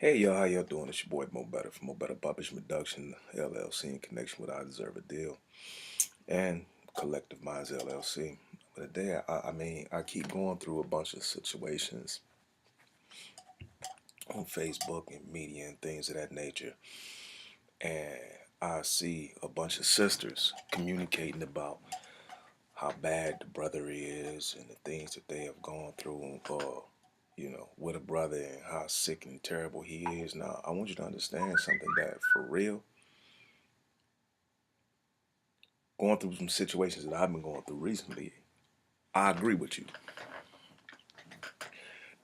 Hey y'all, how y'all doing? It's your boy Mo Better from Mo Better Publishing Production LLC in connection with I Deserve a Deal and Collective Minds LLC. But today, I keep going through a bunch of situations on Facebook and media and things of that nature, and I see a bunch of sisters communicating about how bad the brother is and the things that they have gone through, with a brother and how sick and terrible he is. Now, I want you to understand something that for real going through some situations that I've been going through recently, I agree with you.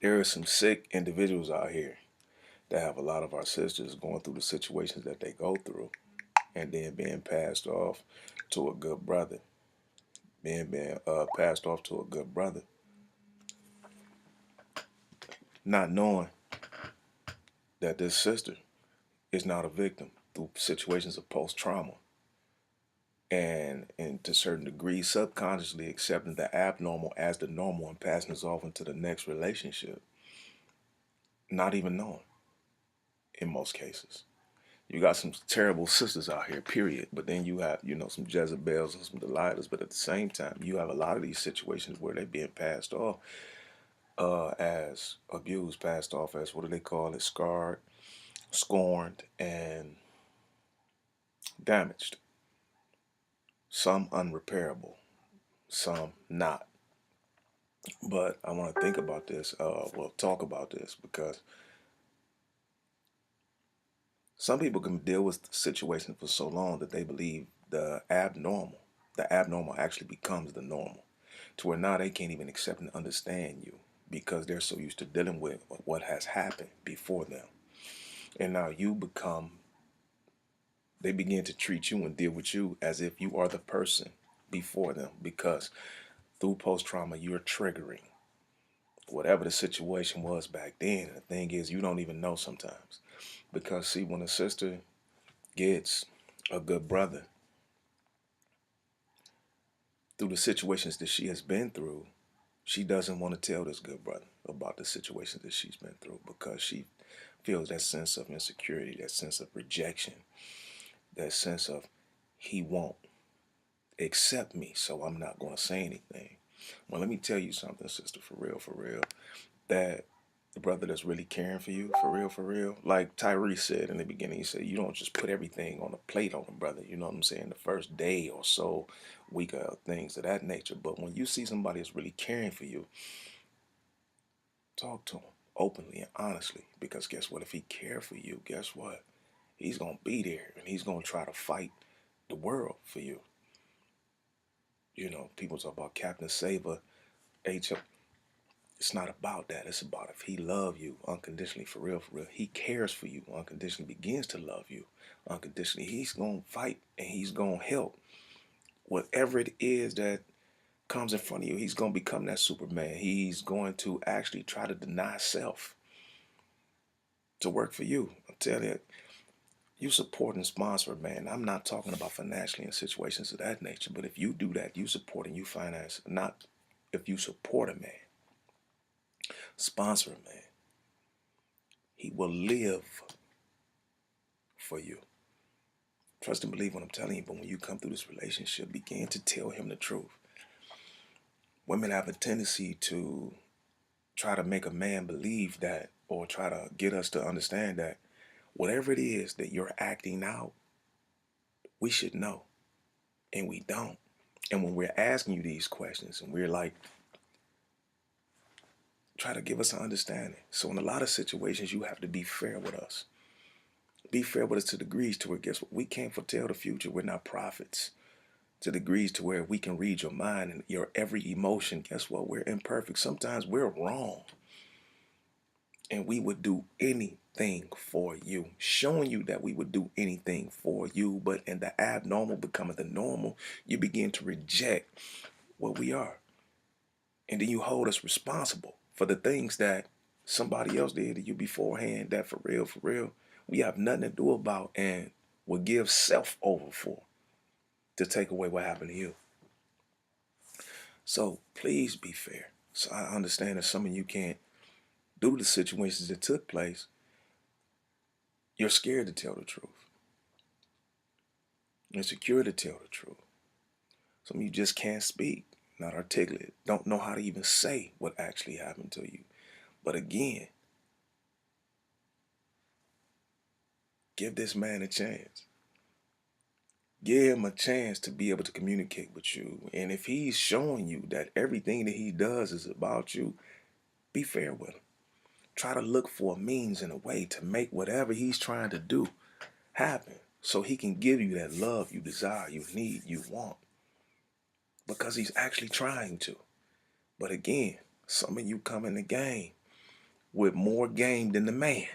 There are some sick individuals out here that have a lot of our sisters going through the situations that they go through and then being passed off to a good brother, being passed off to a good brother, not knowing that this sister is not a victim through situations of post-trauma and to certain degrees subconsciously accepting the abnormal as the normal and passing us off into the next relationship, not even knowing in most cases. You got some terrible sisters out here, period. But then you have, some Jezebels and some Delilahs. But at the same time, you have a lot of these situations where they're being passed off as abused, passed off as, what do they call it, scarred, scorned, and damaged. Some unrepairable, some not. But I want to think about this, talk about this, because some people can deal with the situation for so long that they believe the abnormal actually becomes the normal, to where now they can't even accept and understand you because they're so used to dealing with what has happened before them. And now they begin to treat you and deal with you as if you are the person before them because through post trauma, you're triggering whatever the situation was back then. And the thing is, you don't even know sometimes because, see, when a sister gets a good brother through the situations that she has been through, she doesn't want to tell this good brother about the situations that she's been through because she feels that sense of insecurity, that sense of rejection, that sense of he won't accept me, so I'm not going to say anything. Well, let me tell you something, sister, for real, that the brother that's really caring for real, like Tyrese said in the beginning, he said, you don't just put everything on a plate on him, brother. You know what I'm saying? The first day or so, week of things of that nature. But when you see somebody that's really caring for you, talk to him openly and honestly. Because guess what? If he cares for you, guess what? He's going to be there and he's going to try to fight the world for you. You know, people talk about Captain Saber, H. It's not about that. It's about if he love you unconditionally, for real, he cares for you unconditionally, begins to love you unconditionally. He's going to fight and he's going to help. Whatever it is that comes in front of you, he's going to become that Superman. He's going to actually try to deny self to work for you. I'm telling you, you support and sponsor a man. I'm not talking about financially in situations of that nature, but if you do that, you support and you finance, not if you support a man, sponsor a man, he will live for you. Trust and believe what I'm telling you, but when you come through this relationship, begin to tell him the truth. Women have a tendency to try to make a man believe that or try to get us to understand that whatever it is that you're acting out, we should know. And we don't. And when we're asking you these questions and we're like, try to give us an understanding. So in a lot of situations, you have to be fair with us. Be fair with us to degrees to where, guess what? We can't foretell the future. We're not prophets. To degrees to where we can read your mind and your every emotion. Guess what? We're imperfect. Sometimes we're wrong. And we would do anything for you. Showing you that we would do anything for you. But in the abnormal becoming the normal, you begin to reject what we are. And then you hold us responsible for the things that somebody else did to you beforehand that for real, we have nothing to do about and will give self over for to take away what happened to you. So please be fair. So I understand that some of you can't do the situations that took place You're scared to tell the truth. You're insecure to tell the truth. Some of you just can't speak, not articulate, don't know how to even say what actually happened to you. But again, give this man a chance. Give him a chance to be able to communicate with you. And if he's showing you that everything that he does is about you, be fair with him. Try to look for a means and a way to make whatever he's trying to do happen so he can give you that love you desire, you need, you want. Because he's actually trying to. But again, some of you come in the game with more game than the man.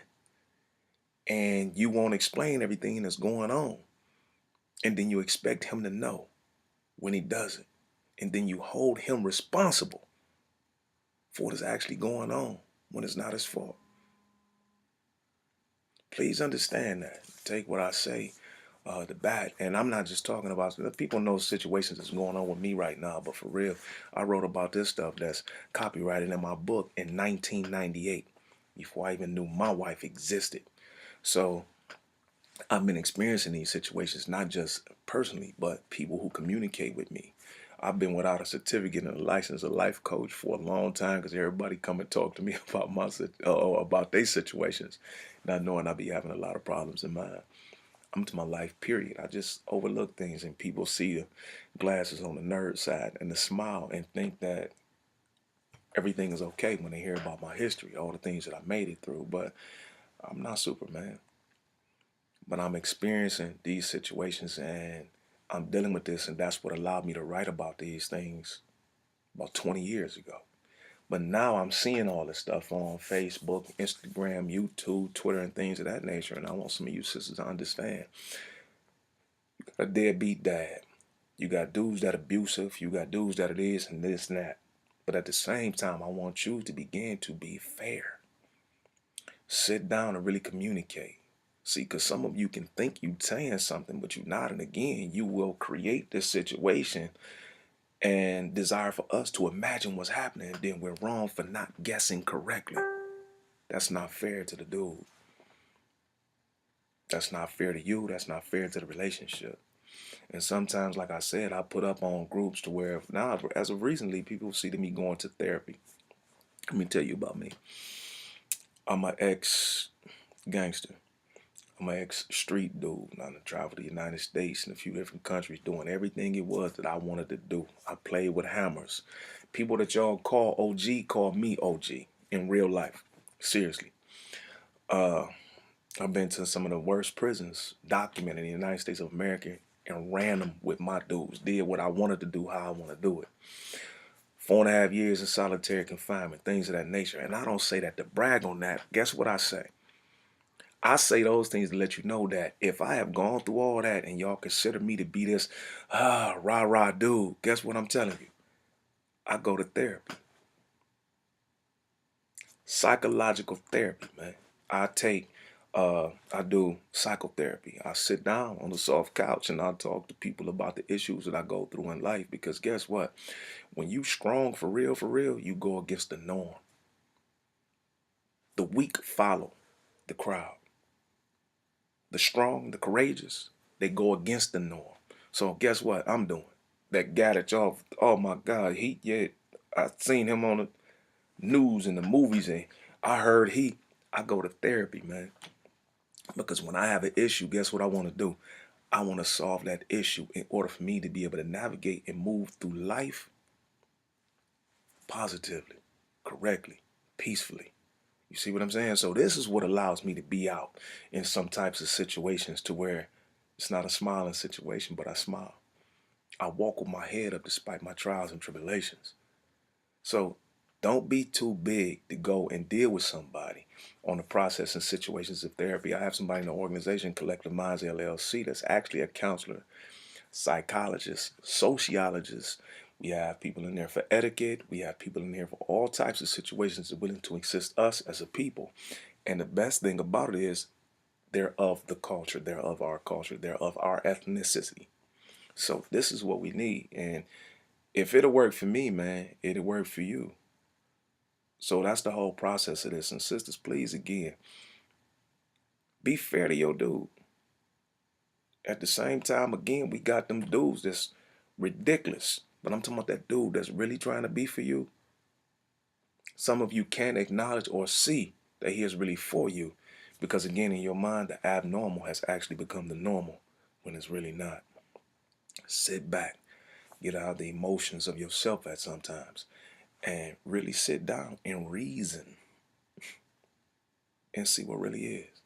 And you won't explain everything that's going on. And then you expect him to know when he doesn't. And then you hold him responsible for what is actually going on when it's not his fault. Please understand that. Take what I say to bat. And I'm not just talking about, people know situations that's going on with me right now, but for real, I wrote about this stuff that's copyrighted in my book in 1998, before I even knew my wife existed. So I've been experiencing these situations, not just personally, but people who communicate with me. I've been without a certificate and a license, a life coach for a long time because everybody come and talk to me about about their situations, not knowing I be having a lot of problems in mine. I'm to my life, period. I just overlook things and people see the glasses on the nerd side and the smile and think that everything is okay when they hear about my history, all the things that I made it through. But I'm not Superman. But I'm experiencing these situations and I'm dealing with this, and that's what allowed me to write about these things about 20 years ago. But now I'm seeing all this stuff on Facebook, Instagram, YouTube, Twitter, and things of that nature. And I want some of you sisters to understand. You got a deadbeat dad. You got dudes that abusive. You got dudes that it is and this and that. But at the same time, I want you to begin to be fair. Sit down and really communicate. See, because some of you can think you saying something, but you're not. And again, you will create this situation and desire for us to imagine what's happening. And then we're wrong for not guessing correctly. That's not fair to the dude. That's not fair to you. That's not fair to the relationship. And sometimes, like I said, I put up on groups to where now, as of recently, people see me going to therapy. Let me tell you about me. I'm an ex-gangster. I'm an ex-street dude. I traveled to the United States and a few different countries doing everything it was that I wanted to do. I played with hammers. People that y'all call OG call me OG in real life. Seriously. I've been to some of the worst prisons documented in the United States of America and ran them with my dudes. Did what I wanted to do, how I want to do it. 4.5 years in solitary confinement, things of that nature. And I don't say that to brag on that. Guess what I say? I say those things to let you know that if I have gone through all that and y'all consider me to be this rah-rah dude, guess what I'm telling you? I go to therapy. Psychological therapy, man. I do psychotherapy. I sit down on the soft couch and I talk to people about the issues that I go through in life because guess what? When you strong for real, you go against the norm. The weak follow the crowd. The strong, the courageous, they go against the norm. So guess what I'm doing? That guy that y'all, oh my God, I seen him on the news and the movies and I heard I go to therapy, man. Because when I have an issue, guess what I want to do? I want to solve that issue in order for me to be able to navigate and move through life positively, correctly, peacefully. You see what I'm saying? So this is what allows me to be out in some types of situations to where it's not a smiling situation, but I smile. I walk with my head up despite my trials and tribulations. So don't be too big to go and deal with somebody on the process and situations of therapy. I have somebody in the organization, Collective Minds LLC, that's actually a counselor, psychologist, sociologist. We have people in there for etiquette. We have people in there for all types of situations that are willing to assist us as a people. And the best thing about it is they're of the culture, they're of our culture, they're of our ethnicity. So this is what we need. And if it'll work for me, man, it'll work for you. So that's the whole process of this. And sisters, please, again, Be fair to your dude. At the same time, again, we got them dudes that's ridiculous. But I'm talking about that dude that's really trying to be for you. Some of you can't acknowledge or see that he is really for you because, again, in your mind, the abnormal has actually become the normal when it's really not. Sit back, get out of the emotions of yourself at sometimes, and really sit down and reason and see what really is.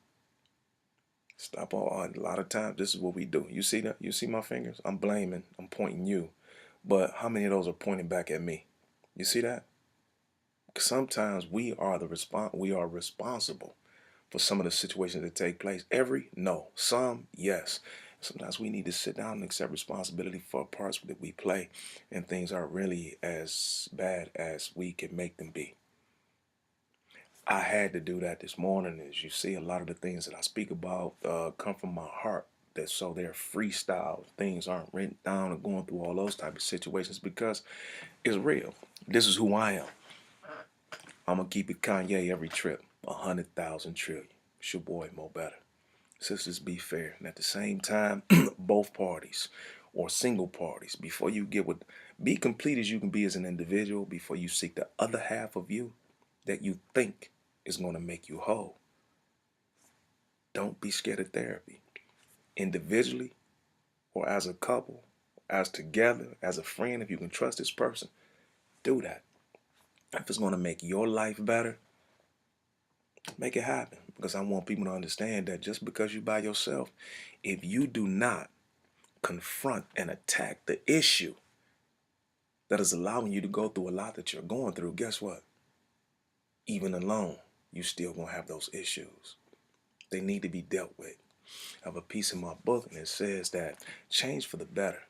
Stop all. A lot of times, this is what we do. You see that? You see my fingers? I'm blaming. I'm pointing you. But how many of those are pointing back at me? You see that? Sometimes we are responsible for some of the situations that take place. No. Some, yes. Sometimes we need to sit down and accept responsibility for parts that we play, and things aren't really as bad as we can make them be. I had to do that this morning. As you see, a lot of the things that I speak about come from my heart. That so they're freestyle. Things aren't written down or going through all those type of situations because it's real. This is who I am. I'm gonna keep it Kanye every trip. 100,000 trillion. It's your boy Mo Better. Sisters, be fair. And at the same time, both parties or single parties, before you get with, be complete as you can be as an individual before you seek the other half of you that you think is going to make you whole. Don't be scared of therapy. Individually or as a couple, as together, as a friend, if you can trust this person, do that. If it's going to make your life better, make it happen. Because I want people to understand that just because you're by yourself, if you do not confront and attack the issue that is allowing you to go through a lot that you're going through, guess what? Even alone, you still gonna have those issues. They need to be dealt with. I have a piece in my book and it says that change for the better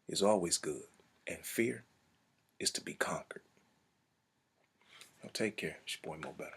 is always good and fear is to be conquered. Now take care. It's your boy Mo Better.